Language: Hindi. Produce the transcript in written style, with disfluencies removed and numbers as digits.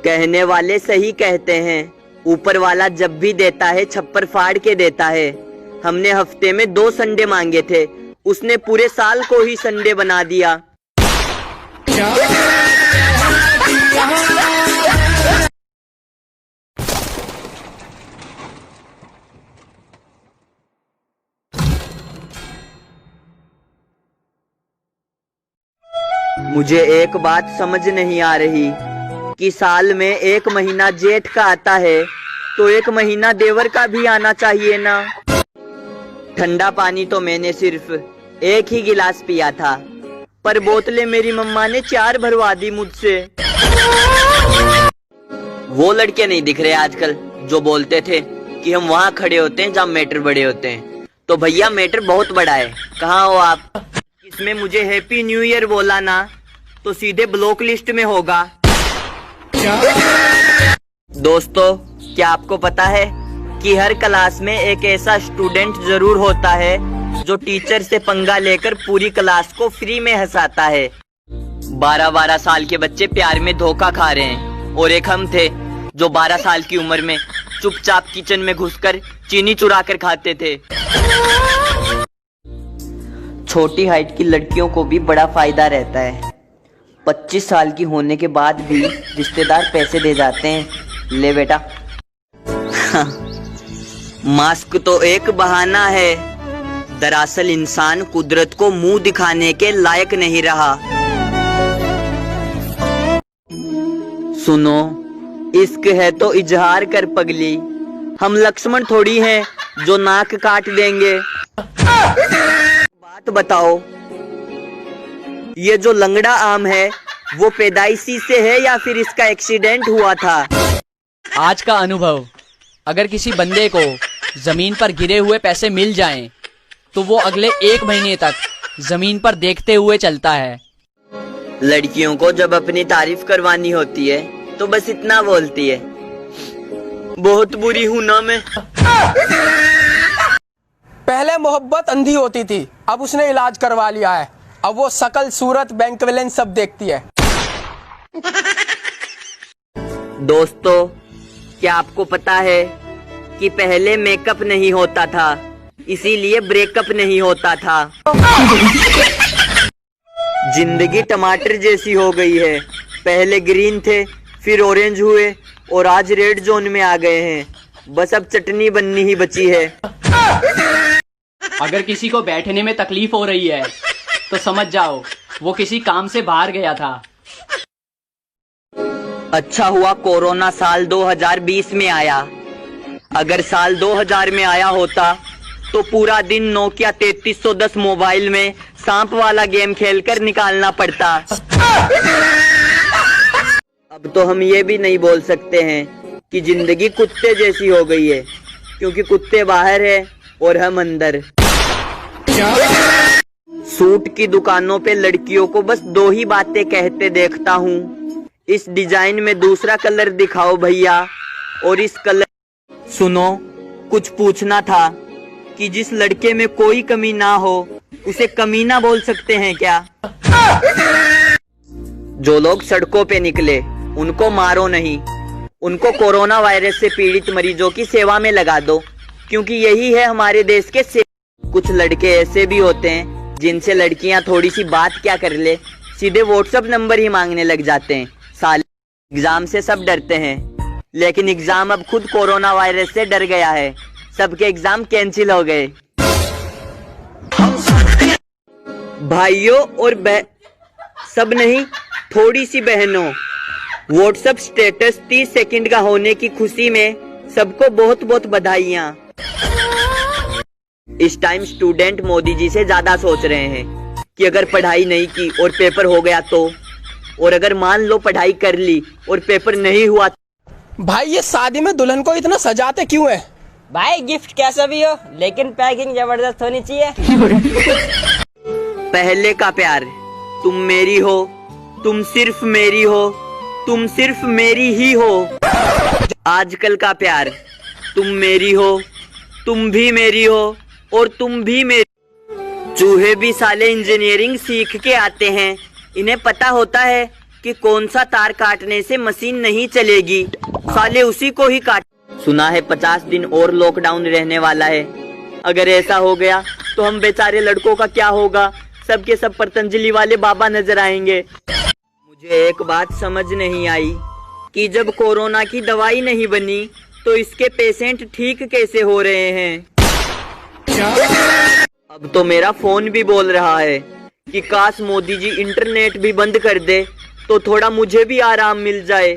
कहने वाले सही कहते हैं, ऊपर वाला जब भी देता है छप्पर फाड़ के देता है। हमने हफ्ते में 2 संडे मांगे थे, उसने पूरे साल को ही संडे बना दिया। मुझे एक बात समझ नहीं आ रही कि साल में 1 महीना जेठ का आता है तो 1 महीना देवर का भी आना चाहिए ना। ठंडा पानी तो मैंने सिर्फ 1 ही गिलास पिया था, पर बोतलें मेरी मम्मा ने 4 भरवा दी मुझसे। वो लड़के नहीं दिख रहे आजकल जो बोलते थे कि हम वहाँ खड़े होते हैं जहाँ मैटर बड़े होते हैं। तो भैया मैटर बहुत बड़ा है, कहाँ हो आप? इसमें मुझे हैप्पी न्यू ईयर बोला ना तो सीधे ब्लॉक लिस्ट में होगा। दोस्तों, क्या आपको पता है कि हर क्लास में एक ऐसा स्टूडेंट जरूर होता है जो टीचर से पंगा लेकर पूरी क्लास को फ्री में हंसाता है। 12-12 साल के बच्चे प्यार में धोखा खा रहे हैं, और एक हम थे जो 12 साल की उम्र में चुपचाप किचन में घुसकर चीनी चुरा कर खाते थे। छोटी हाइट की लड़कियों को भी बड़ा फायदा रहता है। 25 साल की होने के बाद भी रिश्तेदार पैसे दे जाते हैं, ले बेटा। मास्क तो एक बहाना है, दरअसल इंसान कुदरत को मुंह दिखाने के लायक नहीं रहा। सुनो, इश्क है तो इजहार कर पगली, हम लक्ष्मण थोड़ी हैं जो नाक काट देंगे। बात बताओ, ये जो लंगड़ा आम है वो पैदाइशी से है या फिर इसका एक्सीडेंट हुआ था? आज का अनुभव, अगर किसी बंदे को जमीन पर गिरे हुए पैसे मिल जाएं, तो वो अगले 1 महीने तक जमीन पर देखते हुए चलता है। लड़कियों को जब अपनी तारीफ करवानी होती है तो बस इतना बोलती है, बहुत बुरी हूं ना मैं। पहले मोहब्बत अंधी होती थी, अब उसने इलाज करवा लिया है। अब वो शकल, सूरत, बैंक बैलेंस सब देखती है। दोस्तों, क्या आपको पता है कि पहले मेकअप नहीं होता था, इसीलिए ब्रेकअप नहीं होता था। जिंदगी टमाटर जैसी हो गई है, पहले ग्रीन थे, फिर ऑरेंज हुए और आज रेड जोन में आ गए हैं। बस अब चटनी बननी ही बची है। अगर किसी को बैठने में तकलीफ हो रही है तो समझ जाओ वो किसी काम से बाहर गया था। अच्छा हुआ कोरोना साल 2020 में आया। अगर साल 2000 में आया होता तो पूरा दिन नोकिया 3310 मोबाइल में सांप वाला गेम खेलकर निकालना पड़ता। अब तो हम ये भी नहीं बोल सकते हैं कि जिंदगी कुत्ते जैसी हो गई है, क्योंकि कुत्ते बाहर है और हम अंदर। सूट की दुकानों पे लड़कियों को बस 2 ही बातें कहते देखता हूँ, इस डिजाइन में दूसरा कलर दिखाओ भैया, और इस कलर। सुनो, कुछ पूछना था कि जिस लड़के में कोई कमी ना हो उसे कमीना बोल सकते हैं क्या? जो लोग सड़कों पे निकले उनको मारो नहीं, उनको कोरोना वायरस से पीड़ित मरीजों की सेवा में लगा दो, क्योंकि यही है हमारे देश के कुछ लड़के ऐसे भी होते हैं जिनसे लड़कियां थोड़ी सी बात क्या कर ले सीधे व्हाट्सएप नंबर ही मांगने लग जाते हैं। साले, एग्जाम से सब डरते हैं, लेकिन एग्जाम अब खुद कोरोना वायरस से डर गया है, सबके एग्जाम कैंसिल हो गए। भाइयों और सब नहीं, थोड़ी सी बहनों, व्हाट्सएप स्टेटस 30 सेकंड का होने की खुशी में सबको बहुत बहुत बधाइयाँ। इस टाइम स्टूडेंट मोदी जी से ज्यादा सोच रहे हैं कि अगर पढ़ाई नहीं की और पेपर हो गया तो, और अगर मान लो पढ़ाई कर ली और पेपर नहीं हुआ। भाई, ये शादी में दुल्हन को इतना सजाते क्यों है? भाई, गिफ्ट कैसा भी हो लेकिन पैकिंग जबरदस्त होनी चाहिए। पहले का प्यार, तुम मेरी हो, तुम सिर्फ मेरी हो, तुम सिर्फ मेरी ही हो। आजकल का प्यार, तुम मेरी हो, तुम भी मेरी हो और तुम भी मेरी। चूहे भी साले इंजीनियरिंग सीख के आते हैं, इन्हें पता होता है कि कौन सा तार काटने से मशीन नहीं चलेगी, साले उसी को ही काट। सुना है 50 दिन और लॉकडाउन रहने वाला है। अगर ऐसा हो गया तो हम बेचारे लड़कों का क्या होगा? सबके सब पतंजलि वाले बाबा नजर आएंगे। मुझे एक बात समझ नहीं आई कि जब कोरोना की दवाई नहीं बनी तो इसके पेशेंट ठीक कैसे हो रहे हैं। अब तो मेरा फोन भी बोल रहा है कि काश मोदी जी इंटरनेट भी बंद कर दे तो थोड़ा मुझे भी आराम मिल जाए।